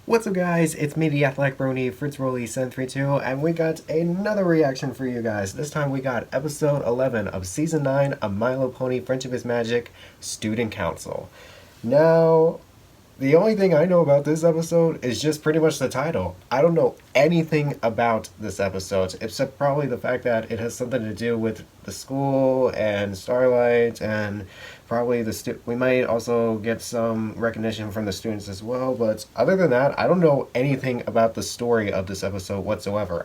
What's up, guys? It's me, the Athletic Brony, FritzRolle732, and we got another reaction for you guys. This time we got episode 11 of season 9 of My Little Pony Friendship is Magic Student Council. Now, the only thing I know about this episode is just pretty much the title. I don't know anything about this episode, except probably the fact that it has something to do with the school and Starlight, and probably we might also get some recognition from the students as well. But other than that, I don't know anything about the story of this episode whatsoever.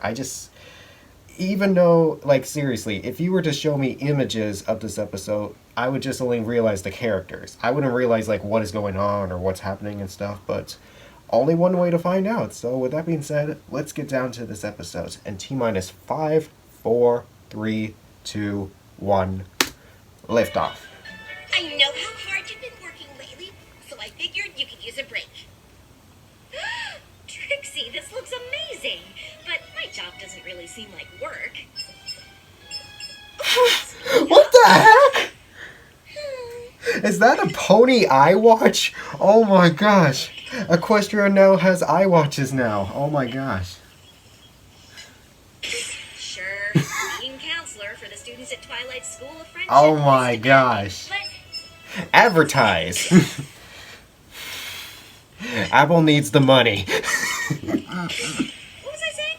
Even though, like, seriously, if you were to show me images of this episode, I would just only realize the characters. I wouldn't realize, like, what is going on or what's happening and stuff, but only one way to find out. So with that being said, let's get down to this episode. And T-minus 5, 4, 3, 2, 1, lift off. I know how hard you've been working lately, so I figured you could use a break. Trixie, this looks amazing, but my job doesn't really seem like work. What the heck? Is that a pony iWatch? Oh my gosh. Equestria now has iWatches now. Oh my gosh. Sure, being counselor for the students at Twilight School of Friendship. Oh my gosh. But Advertise. Apple needs the money. what was I saying?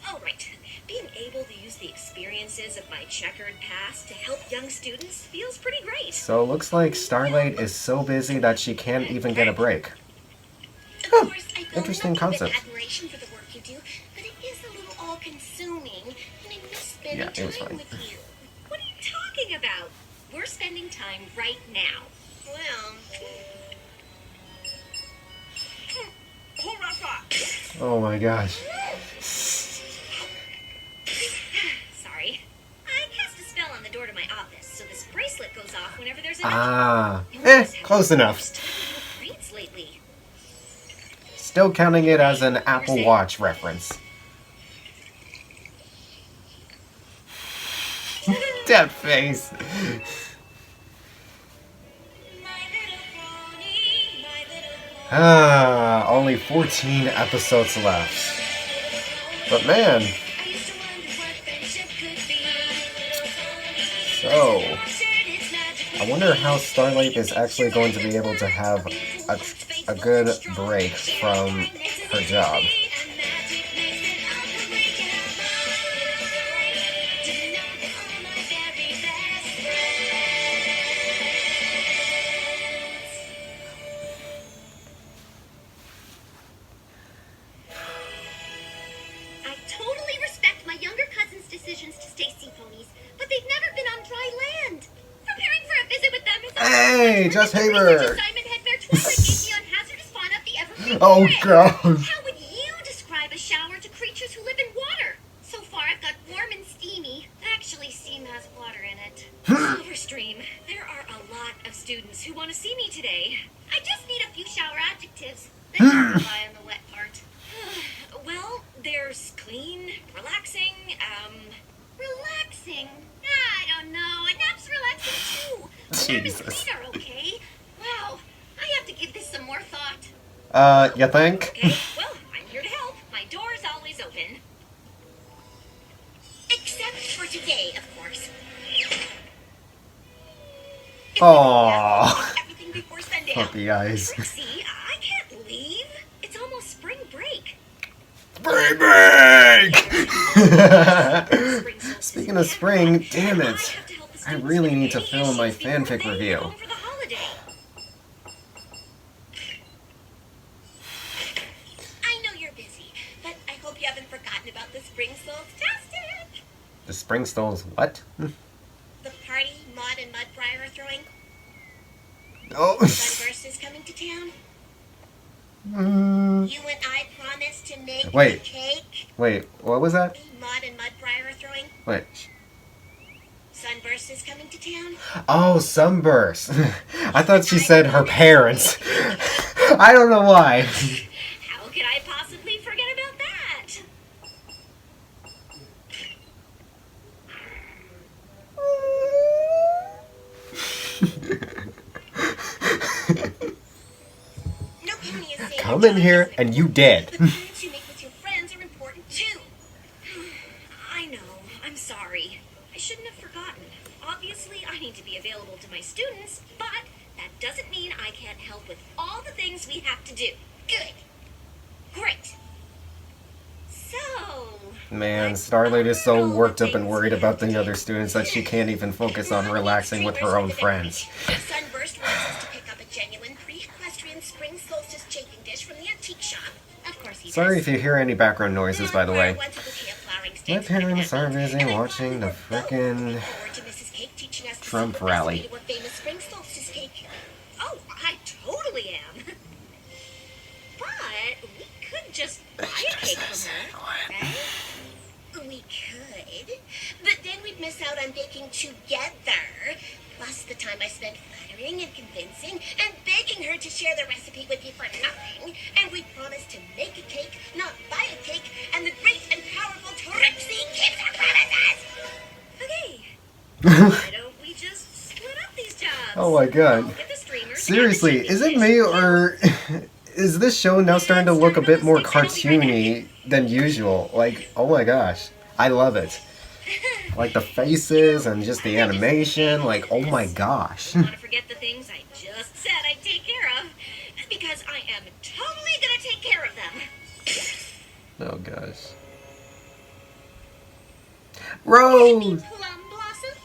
Oh, right. Being able to use the experiences of my checkered past to help young students feels pretty great. So it looks like Starlight is so busy that she can't even get a break. Of course, I feel Interesting nothing but concept. admiration for the work you do, but it is a little all-consuming, and I miss spending Yeah, it was time fine. with you. What are you talking about? We're spending time right now. Well, Oh my gosh. sorry. I cast a spell on the door to my office, so this bracelet goes off whenever there's a Ah. I notice how Close enough. there's tiny little grades lately. Still counting it as an Apple Watch reference. That face. Ah, only 14 episodes left. But man, so I wonder how Starlight is actually going to be able to have a good break from her job. I totally respect my younger cousin's decisions to stay sea ponies, but they've never been on dry land. Preparing for a visit with them is Hey, Just the Haber. research assignment head Bear Twilight gave me on hazardous fauna of the Evergreen Oh Forest. gosh. How would you describe a shower to creatures who live in water? So far, I've got warm and steamy. Actually, steam has water in it. Silverstream, there are a lot of students who want to see me today. I just need a few shower adjectives. Then I'll rely on the wet part. Well, there's clean, relaxing, relaxing? I don't know. A nap's relaxing too. Warm and Jesus. clean are okay. Wow, I have to give this some more thought. You think? Okay, well, I'm here to help. My door's always open. Except for today, of course. Aww. Everything before sundown. Puppy eyes. Trixie, I can't leave. It's almost spring break. Spring break! Speaking of spring, damn it. I really need to film my fanfic review. I know you're busy, but I hope you haven't forgotten about the Spring Solstice. The spring stoles what? The party Maud and Mudbriar are throwing. Oh. Sunburst is coming to town. You and I promised to make Wait. a cake. Wait, what was that? Maud and Mudbriar are throwing. Wait. Sunburst is coming to town. Oh, Sunburst. I thought she said her parents. I don't know why. How could I possibly forget about that? No Even you say Come your in job here isn't and you important, dead. The moments you make with your friends are important too. I know. I'm sorry. I shouldn't have forgotten. Obviously, I need to be available to my students, but that doesn't mean I can't help with all the things we have to do. Good. Great. So... Man, what Starlight is are so all the worked up and things worried we about have the to other do? students that she can't even focus on Well, relaxing with her own friends. Sunburst wants us to pick up a genuine pre-equestrian spring solstice chafing dish from the antique shop. Of course he Sorry does. if you hear any background noises, by the way. Wants a bouquet of flowering My sticks, parents are evidently. busy And I thought watching we the were both frickin' looking forward to Mrs. Cake teaching us the Trump secret rally. recipe to a famous spring solstice cake. Oh, I totally am. But we could just buy a cake from her, right? We could, but then we'd miss out on baking together. Plus the time I spent flattering and convincing and begging her to share the recipe with you for nothing. And we promised to make a cake, not buy a cake, and the great and powerful Trixie keeps her promises! Okay. Why don't we just split up these jobs? Oh my god. I'll get the streamers, Seriously, and the is it chicken me dish. or is this show now starting to look a bit more cartoony than usual? Like, oh my gosh. I love it. Like the faces and just the animation, like, oh my gosh. I don't want to forget the things I just said I'd take care of, because I am totally gonna take care of them. Oh gosh. Rose! Plum Blossom?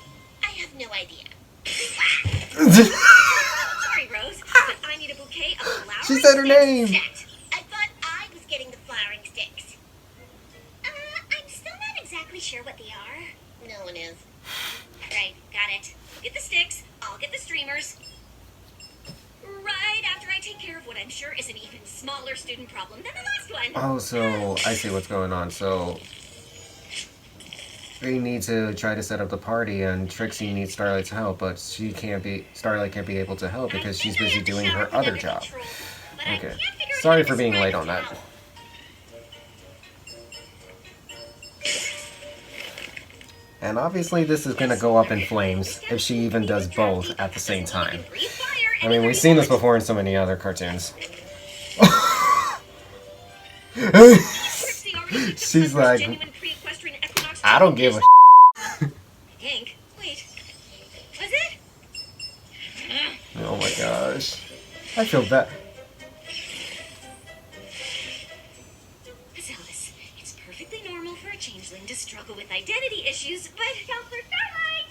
I have no idea. Sorry, Rose, but I need a bouquet of flowering She said her sticks name. set. I thought I was getting the flowering sticks. I'm still not exactly sure what they are. No one is. Right, got it. You get the sticks, I'll get the streamers. Right after I take care of what I'm sure is an even smaller student problem than the last one. Oh, so I see what's going on. So we need to try to set up the party, and Trixie needs Starlight's help, but Starlight can't be able to help because she's busy doing her other job. Okay. Sorry for being late on that. And obviously this is gonna go up in flames if she even does both at the same time. I mean, we've seen this before in so many other cartoons. She's like, I don't give a Hank, wait. Was it? Oh my gosh. I feel bad. Alice, it's perfectly normal for a changeling to struggle with identity issues, but Counselor Starlight!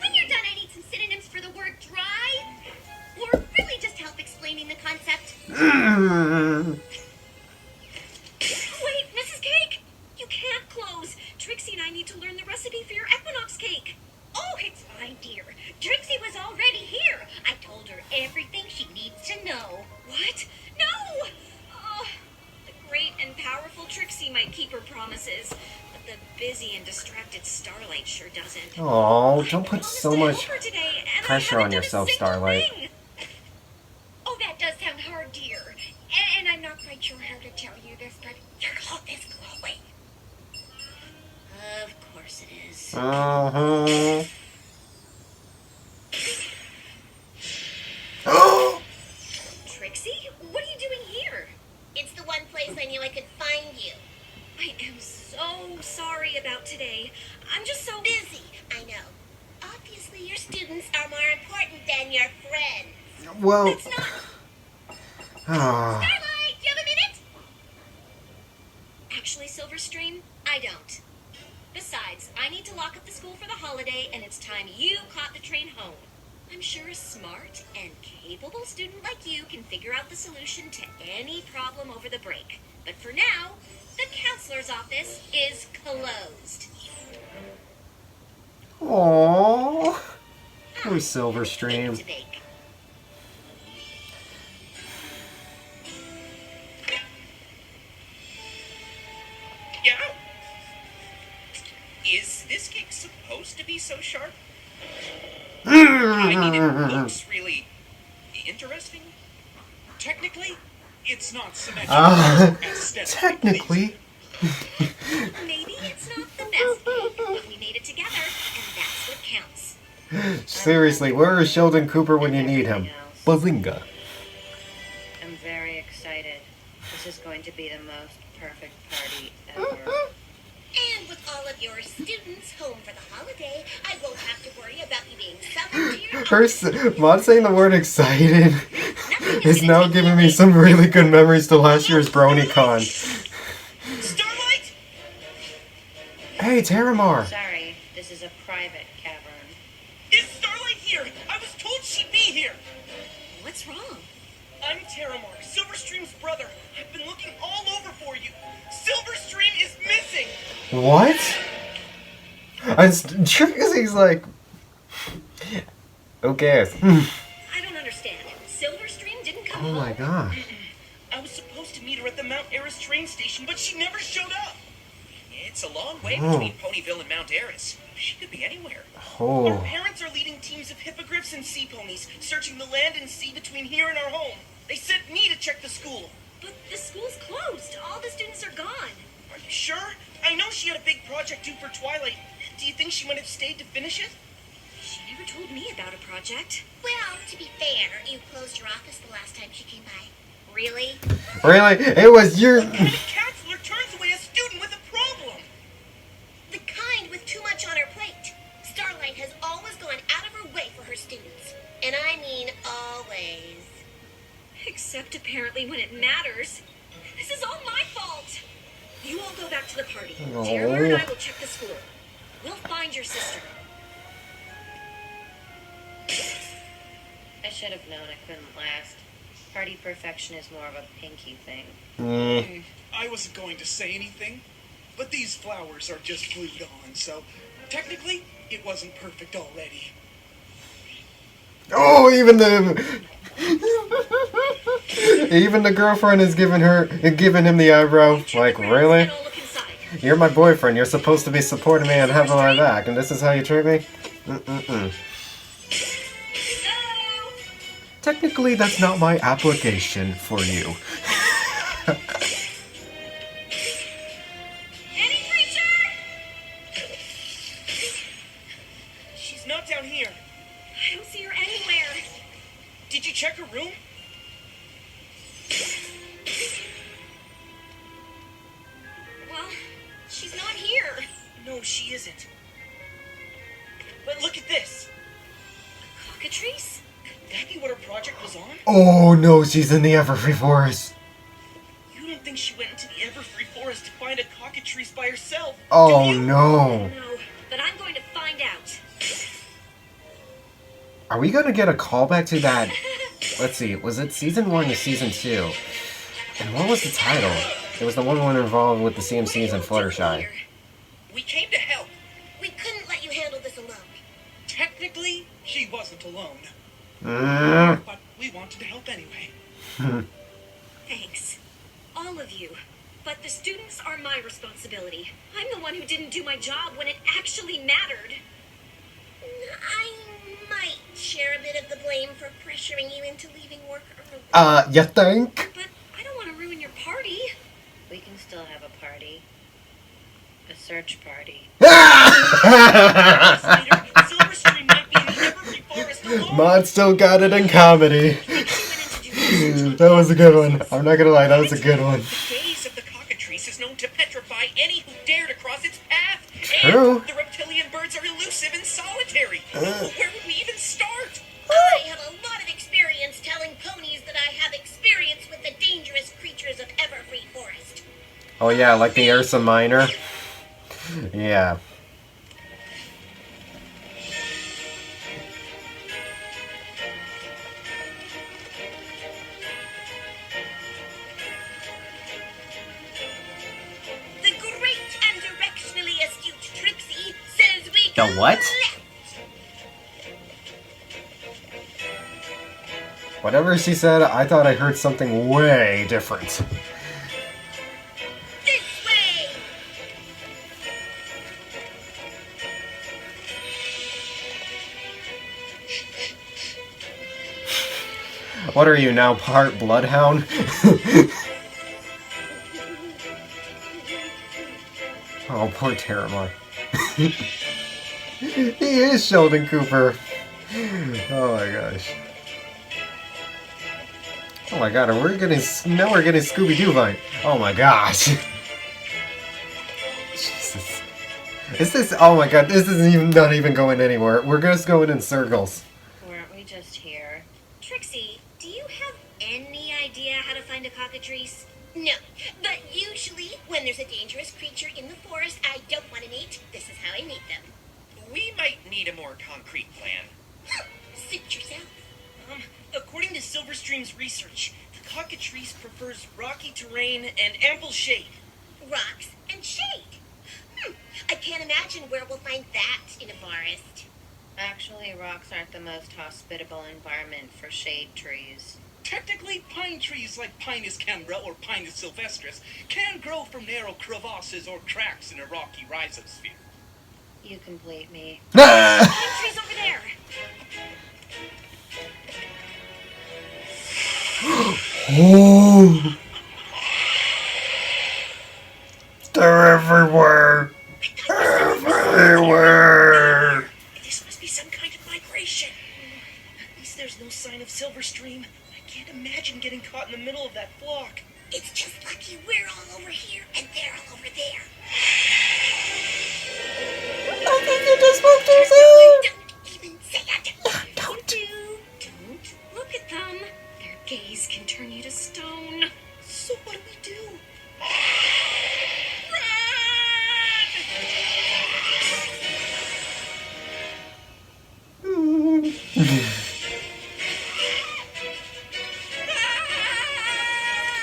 When you're done, I need some synonyms for the word dry. Or really just help explaining the concept. Wait, Mrs. Cake! You can't close. Trixie and I need to learn the recipe for your equinox cake. Oh, it's fine, dear. Trixie was already here. I told her everything she needs to know. What? No! Oh, the great and powerful Trixie might keep her promises, but the busy and distracted Starlight sure doesn't. Oh, don't I put promised so to much help her today, and I pressure haven't on done a yourself, single Starlight. thing. Oh, that does sound hard, dear. And I'm not quite sure how to tell you this, but your cloth is glowing. Of course it is. Uh-huh. Trixie, what are you doing here? It's the one place I knew I could find you. I am so sorry about today. I'm just so busy. I know. Obviously, your students are more important than your friends. Well, That's not... Starlight, do you have a minute? Actually, Silverstream, I don't. Besides, I need to lock up the school for the holiday, and it's time you caught the train home. I'm sure a smart and capable student like you can figure out the solution to any problem over the break. But for now, the counselor's office is closed. aww. Poor Cake Silverstream. to bake. Yeah. Is this cake supposed to be so sharp? I mean, it looks really interesting. Technically, it's not symmetrical. Aesthetically. Technically. Maybe it's not the best cake, but we made it together, and that's what counts. Seriously, where is Sheldon Cooper when you need him? Bazinga. And very excited. This is going to be the most perfect party ever. And with all of your students home for the holiday, I won't have to worry about you being summoned to your Mod saying the word excited is now giving me some really good memories to last year's BronyCon. Starlight? Hey, Terramar! Sorry, this is a private cavern. Is Starlight here? I was told she'd be here. What's wrong? I'm Terramar, Silverstream's brother. I've been looking all over for you. Silverstream is missing. What? He's like, okay. I don't understand. Silverstream didn't come Oh my home? god. I was supposed to meet her at the Mount Eris train station, but she never showed up. It's a long way between Ponyville and Mount Eris. She could be anywhere. Our Oh. parents are leading teams of hippogriffs and sea ponies, searching the land and sea between here and our home. They sent me to check the school. But the school's closed. All the students are gone. Are you sure? I know she had a big project due for Twilight. Do you think she might have stayed to finish it? She never told me about a project. Well, to be fair, you closed your office the last time she came by. Really? Really? It was your... What kind of counselor turns away a student with a problem? The kind with too much on her plate. Starlight has always gone out of her way for her students. And I mean always. Except apparently when it matters. This is all my fault. You all go back to the party. Oh. Taylor and I will check the school. We'll find your sister. I should have known I couldn't last. Party perfection is more of a Pinky thing. I wasn't going to say anything, but these flowers are just glued on, so technically it wasn't perfect already. Oh, even the girlfriend is giving him the eyebrow. Like, really? And I'll look inside. You're my boyfriend. You're supposed to be supporting me and having my back, and this is how you treat me? Hello? Technically, that's not my application for you. Any creature? She's not down here. I don't see her anywhere. Did you check her room? Well, she's not here. No, she isn't. But look at this. Cockatrice? Could that be what her project was on? Oh no, she's in the Everfree Forest. You don't think she went into the Everfree Forest to find a cockatrice by herself? Oh do you? no. No, but I'm going to find out. Are we gonna get a callback to that? Let's see, was it season 1 or season 2? And what was the title? It was the one involved with the CMCs and Fluttershy. We came to help. We couldn't let you handle this alone. Technically, she wasn't alone. But we wanted to help anyway. Thanks. All of you. But the students are my responsibility. I'm the one who didn't do my job when it actually mattered. I might share a bit of the blame for pressuring you into leaving work early. You think? But I don't want to ruin your party. We can still have a party. A search party. Silverstream might be in the Everfree Forest alone. Mod still got it in comedy. That was a good one. I'm not gonna lie, that was a good one. The gaze of the cockatrice is known to petrify any who dare to cross its path. True. And the reptilian birds are elusive and solitary. Where would we even start? I have a lot of experience telling ponies that I have experience with the dangerous creatures of Everfree Forest. Oh yeah, like the Ursa Minor. Yeah. The great and directionally astute Trixie says we The go what? left. Whatever she said, I thought I heard something way different. This way. What are you now, part bloodhound? Oh, poor Terramar. He is Sheldon Cooper. Oh my gosh. Oh my god, we're getting Scooby-Doo vibe. Oh my gosh. Jesus. Is this, oh my god, this isn't even not even going anywhere. We're just going in circles. Weren't we just here? Trixie, do you have any idea how to find a cockatrice? No, but usually when there's a dangerous creature in the forest I don't want to meet, this is how I meet them. We might need a more concrete plan. Suit yourself. According to Silverstream's research, the cockatrice prefers rocky terrain and ample shade. Rocks and shade. I can't imagine where we'll find that in a forest. Actually, rocks aren't the most hospitable environment for shade trees. Technically, pine trees like Pinus cambra or Pinus sylvestris can grow from narrow crevasses or cracks in a rocky rhizosphere. You complete me. Pine trees over there. Oh, they're everywhere. Everywhere. This must be some kind of migration. At least there's no sign of Silverstream. I can't imagine getting caught in the middle of that flock. It's just lucky we're all over here and they're all over there. I think you just spoke too Don't even say it. Don't look at them. Their gaze can turn you to stone. So what do we do?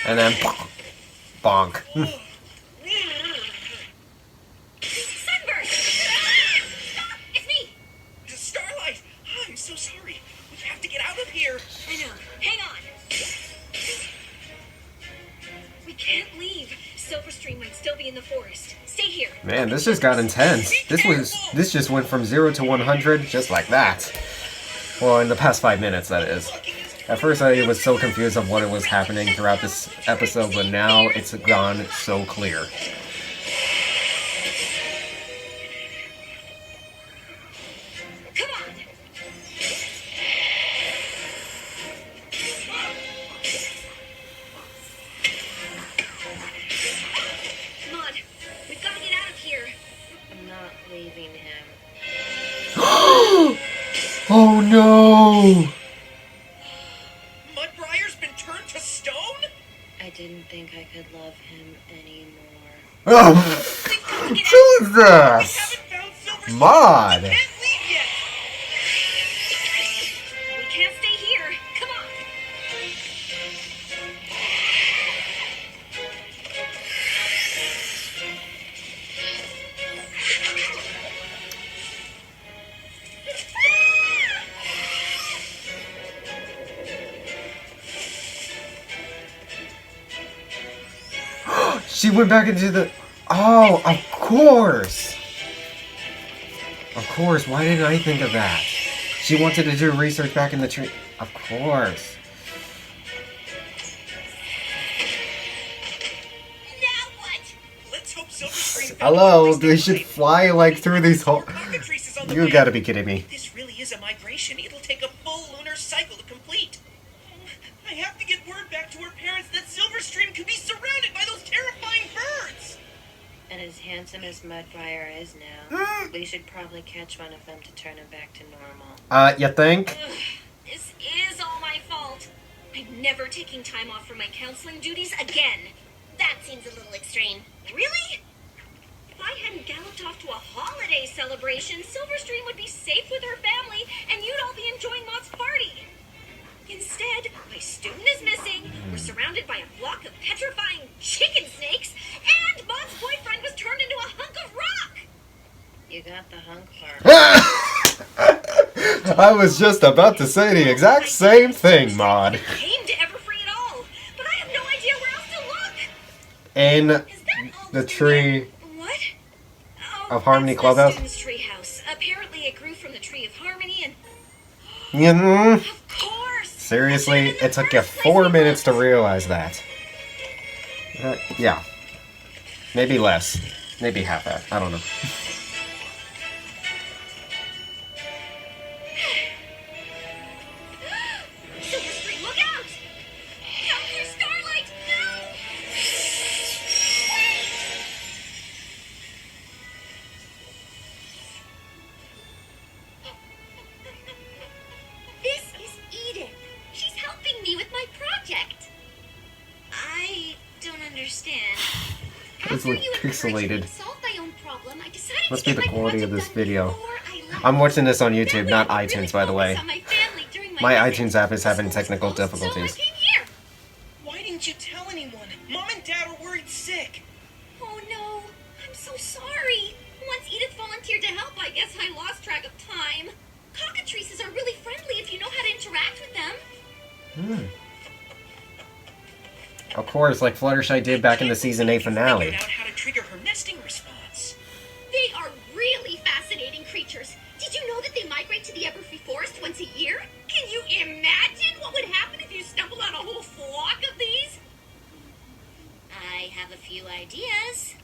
And then bonk. Sunburst! Stop! It's me! Starlight! I'm so sorry. We have to get out of here. I know. Hang on. We can't leave. Silverstream might still be in the forest. Stay here. Man, this just got intense. This just went from 0 to 100 just like that. Well, in the past 5 minutes, that is. At first, I was so confused of what was happening throughout this episode, but now it's gone so clear. Come on. Come on. We've got to get out of here. I'm not leaving him. Oh no! Mudbrier's been turned to stone? I didn't think I could love him anymore. Oh, We've got to get out. We Jesus! haven't found Silverstream. Mod! We can't leave yet. We can't stay here. Come on. She went back into the... Oh, of course! Of course, why didn't I think of that? She wanted to do research back in the tree. Of course. Now what? Let's hope Silverstream. Hello, they should fly like through these holes. Cockatrice is on the You way. gotta be kidding me. This really is a migration. It'll take a full lunar cycle to complete. I have to get word back to her parents that Silverstream could be surrounded by those terrifying birds. And as handsome as Mudbriar is now, we should probably catch one of them to turn him back to normal. You think? Ugh, this is all my fault. I'm never taking time off from my counseling duties again. That seems a little extreme. Really? If I hadn't galloped off to a holiday celebration, Silverstream would be safe with her family, and you'd all be enjoying Maud's party. Instead, my student is missing, we're surrounded by a flock of petrifying chicken snakes, and Maud's boyfriend was turned into a hunk of rock! You got the hunk part. I was just about to say the exact same thing, Maud. I came to Everfree at all, but I have no idea where else to look! In Is that all the tree... What? Oh, Of Harmony that's Clubhouse? The student's treehouse. Apparently it grew from the tree of harmony and... Mm, Of course! seriously, it took you 4 minutes to realize that. Yeah. Maybe less. Maybe half that. I don't know. Silverstream, look out! understand. It's After like you encouraged me pixelated. to solve my own problem, I decided Must to be get the my quality of project this done video. before I left. I'm watching this on That YouTube, way not I could iTunes, really by the way. focus on my family during My visit. iTunes app is The having school's technical closed, difficulties. So I came here. Why didn't you tell anyone? Mom and Dad are worried sick. Oh no, I'm so sorry. Once Edith volunteered to help, I guess I lost track of time. Cockatrices are really friendly if you know how to interact with them. Of course, like Fluttershy did back in the season 8 finale. Figured out how to trigger her nesting response. They are really fascinating creatures. Did you know that they migrate to the Everfree Forest once a year? Can you imagine what would happen if you stumbled on a whole flock of these? I have a few ideas.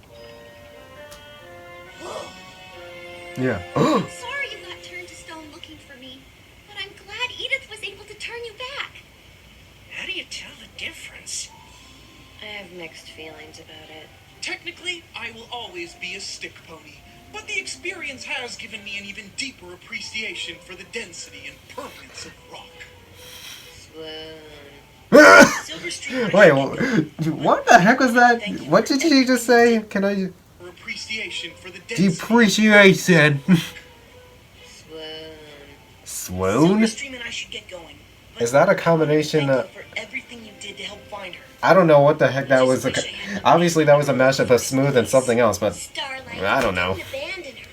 Yeah. I'm sorry you got turned to stone looking for me, but I'm glad Edith was able to turn you back. How do you tell the difference? I have mixed feelings about it. Technically, I will always be a stick pony, but the experience has given me an even deeper appreciation for the density and permanence of rock. Swoon. Silverstream. Wait, what the heck was that? What did she just say? Can I... For appreciation for the density. Depreciation. Swoon. Swoon? Silverstream and I should get going. But Is that a combination thank of... you for everything you did to help find her. I don't know what the heck that was. Obviously, that was a mashup of Smooth and something else, but Starlight, I don't know. didn't abandon her.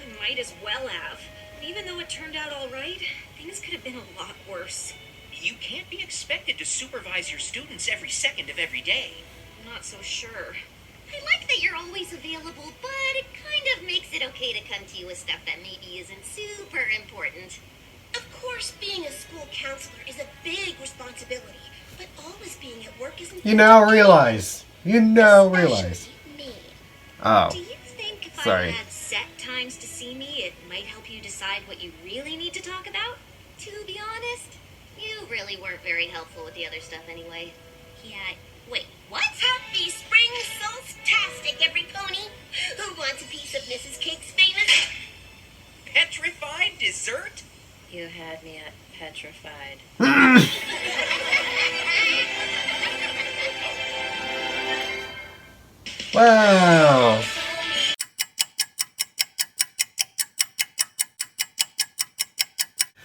I might as well have. Even though it turned out all right, things could have been a lot worse. You can't be expected to supervise your students every second of every day. I'm not so sure. I like that you're always available, but it kind of makes it okay to come to you with stuff that maybe isn't super important. Of course, being a school counselor is a big responsibility, but always being at work isn't. you now realize. You now realize. Especially me. Oh, Do you think if sorry. I had set times to see me, it might help you decide what you really need to talk about? To be honest, you really weren't very helpful with the other stuff anyway. Yeah. Wait, what? Happy spring solstice-tastic, every pony. Who wants a piece of Mrs. Cake's famous? Petrified dessert? You had me at petrified. Wow.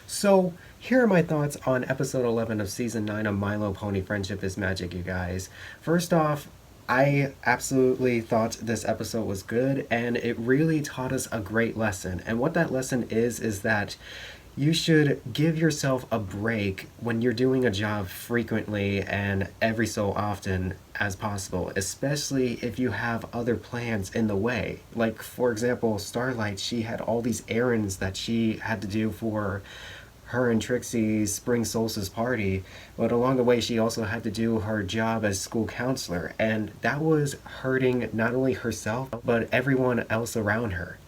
So, here are my thoughts on episode 11 of season 9 of Milo Pony Friendship is Magic, you guys. First off, I absolutely thought this episode was good, and it really taught us a great lesson. And what that lesson is that you should give yourself a break when you're doing a job frequently and every so often as possible, especially if you have other plans in the way. Like, for example, Starlight, she had all these errands that she had to do for her and Trixie's spring solstice party, but along the way she also had to do her job as school counselor, and that was hurting not only herself but everyone else around her.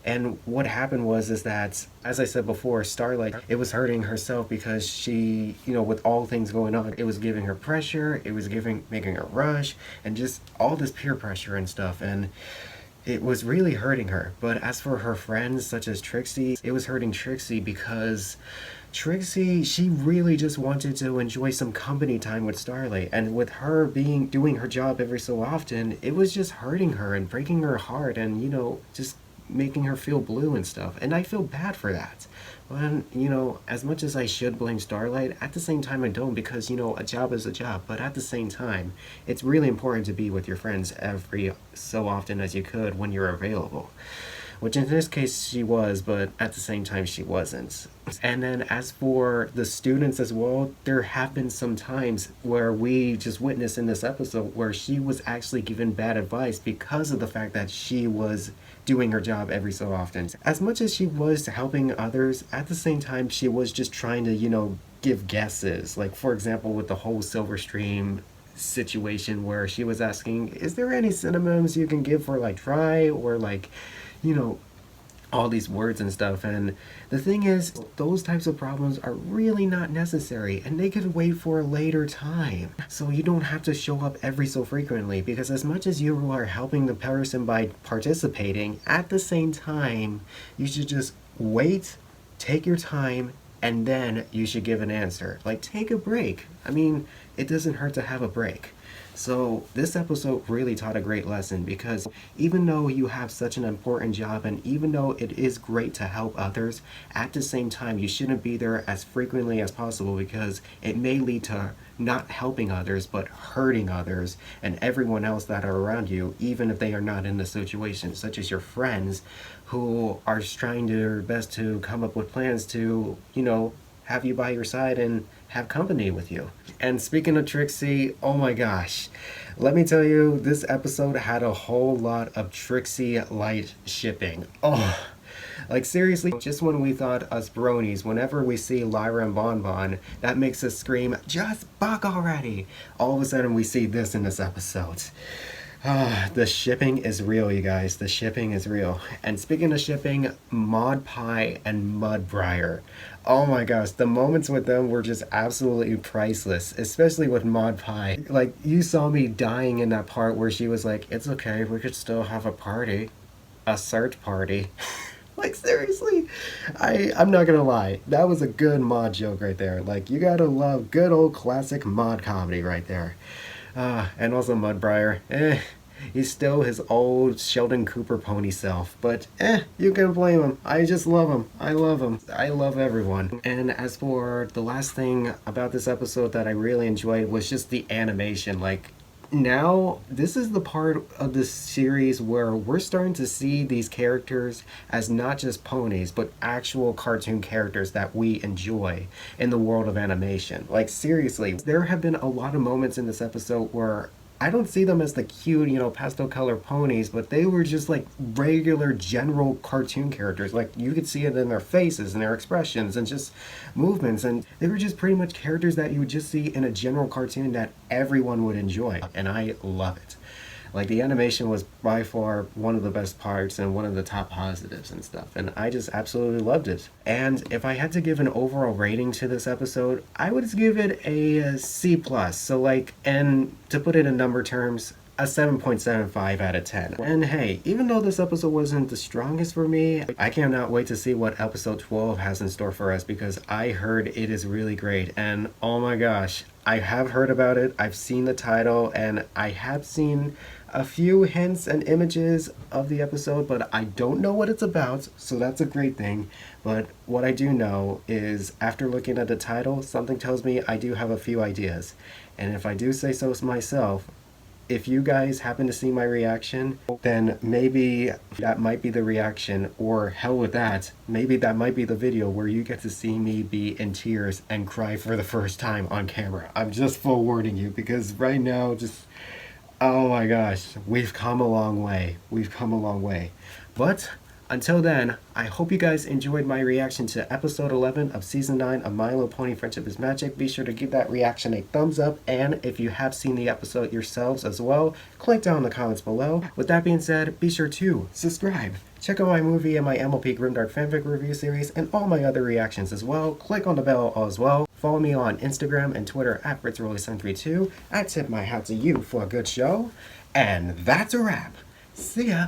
And what happened is that, as I said before, Starlight, it was hurting herself because she, with all things going on, it was giving her pressure, it was making her rush, and just all this peer pressure and stuff, and it was really hurting her. But as for her friends, such as Trixie, it was hurting Trixie because Trixie, she really just wanted to enjoy some company time with Starlight, and with her doing her job every so often, it was just hurting her and breaking her heart, and just making her feel blue and stuff. And I feel bad for that. But as much as I should blame Starlight, at the same time I don't, because a job is a job. But at the same time, it's really important to be with your friends every so often as you could when you're available. Which in this case she was, but at the same time she wasn't. And then as for the students as well, there have been some times where we just witnessed in this episode where she was actually given bad advice because of the fact that she was doing her job every so often. As much as she was helping others, at the same time she was just trying to, give guesses. Like, for example, with the whole Silverstream situation where she was asking, is there any synonyms you can give for like try, or like, all these words and stuff. And the thing is, those types of problems are really not necessary, and they could wait for a later time. So you don't have to show up every so frequently, because as much as you are helping the person by participating, at the same time, you should just wait, take your time, and then you should give an answer. Like, take a break. I mean, it doesn't hurt to have a break. So this episode really taught a great lesson, because even though you have such an important job and even though it is great to help others, at the same time you shouldn't be there as frequently as possible, because it may lead to not helping others but hurting others and everyone else that are around you, even if they are not in the situation, such as your friends who are trying their best to come up with plans to, have you by your side and have company with you. And speaking of Trixie, oh my gosh, let me tell you, this episode had a whole lot of Trixie light shipping. Oh, like seriously, just when we thought us bronies, whenever we see Lyra and Bonbon, that makes us scream, just buck already. All of a sudden we see this in this episode. The shipping is real, you guys. The shipping is real. And speaking of shipping, Maud Pie and Mudbriar. Oh my gosh, the moments with them were just absolutely priceless, especially with Maud Pie. Like, you saw me dying in that part where she was like, it's okay, we could still have a party. A search party. Like, seriously? I'm not gonna lie. That was a good Maud joke right there. Like, you gotta love good old classic Maud comedy right there. And also Mudbriar. He's still his old Sheldon Cooper pony self. But, you can blame him. I just love him. I love him. I love everyone. And as for the last thing about this episode that I really enjoyed was just the animation. Like, now, this is the part of the series where we're starting to see these characters as not just ponies, but actual cartoon characters that we enjoy in the world of animation. Like, seriously, there have been a lot of moments in this episode where I don't see them as the cute, pastel color ponies, but they were just like regular general cartoon characters. Like, you could see it in their faces and their expressions and just movements, and they were just pretty much characters that you would just see in a general cartoon that everyone would enjoy, and I love it. Like, the animation was by far one of the best parts and one of the top positives and stuff, and I just absolutely loved it. And if I had to give an overall rating to this episode, I would give it a C+. So like, and to put it in number terms, a 7.75 out of 10. And hey, even though this episode wasn't the strongest for me, I cannot wait to see what episode 12 has in store for us, because I heard it is really great. And oh my gosh, I have heard about it, I've seen the title, and I have seen a few hints and images of the episode, but I don't know what it's about, so that's a great thing. But what I do know is, after looking at the title, something tells me I do have a few ideas. And if I do say so myself, if you guys happen to see my reaction, then maybe that might be the reaction, or hell with that, maybe that might be the video where you get to see me be in tears and cry for the first time on camera. I'm just forewarning you, because right now, oh my gosh, we've come a long way. We've come a long way. But until then, I hope you guys enjoyed my reaction to episode 11 of season 9 of My Little Pony Friendship is Magic. Be sure to give that reaction a thumbs up, and if you have seen the episode yourselves as well, click down in the comments below. With that being said, be sure to subscribe. Check out my movie and my MLP Grimdark fanfic review series and all my other reactions as well. Click on the bell as well. Follow me on Instagram and Twitter at FritzRolle732. I tip my hat to you for a good show. And that's a wrap. See ya.